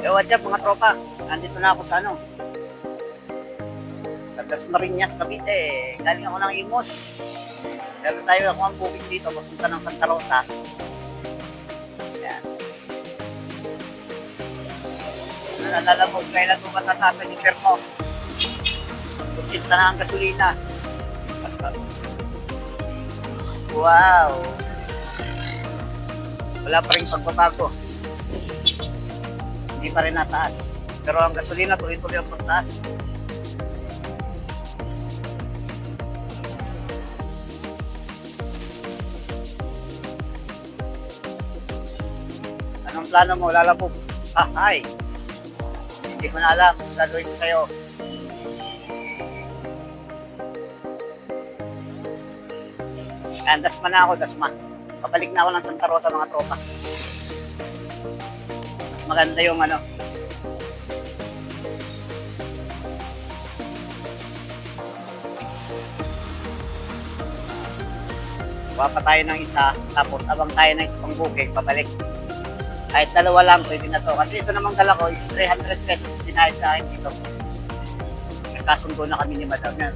Yo, what's up mga tropa? Nandito na ako sa sa Dasmariñas, Cavite. Galing ako ng Imus. Pero tayo ako ang booking dito, papunta ng Santa Rosa. Ayan. Nalala mo, kailan mo matatasan yung fare mo? Pagpunta na ang gasolina. Wow! Wala pa rin pagbabago. Hindi pa rin nataas. Pero ang gasolina, tuloy-tuloy ang pagtaas. Anong plano mo? Lalabog? Ay! Hindi ko na alam kung gagawin ko sa'yo. Ayan, dasma na ako, dasma. Pabalik na ako ng Santa Rosa mga tropa. Mas maganda yung kuha pa tayo ng isa, tapos abang tayo ng isa pang booking, pabalik. Kahit dalawa lang, pwede na to. Kasi ito namang dala ko is 300 pesos dinahil sa akin dito. Nagkasundo na kami ni Madam yan.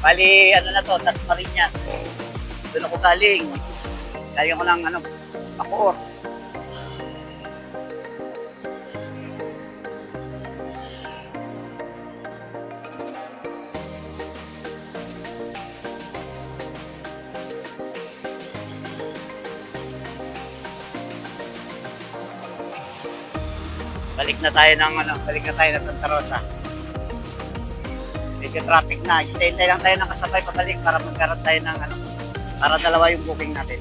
Bali, na to, Dasmariñas. Doon ako galing. Galing ako ng Bacoor. Balik na tayo ng Santa Rosa. Medyo traffic na. Hintay lang tayo ng kasabay pabalik para magkaroon tayo ng para dalawa yung booking natin.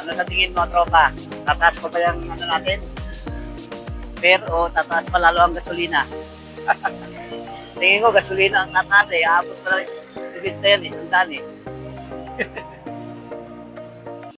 Ano sa tingin mo, tropa? Tataas pa ba yung natin? Pero tataas pa lalo ang gasolina. Tingin ko gasolina ang tataas eh. Aabot pa lang 70 yan, isang daan eh.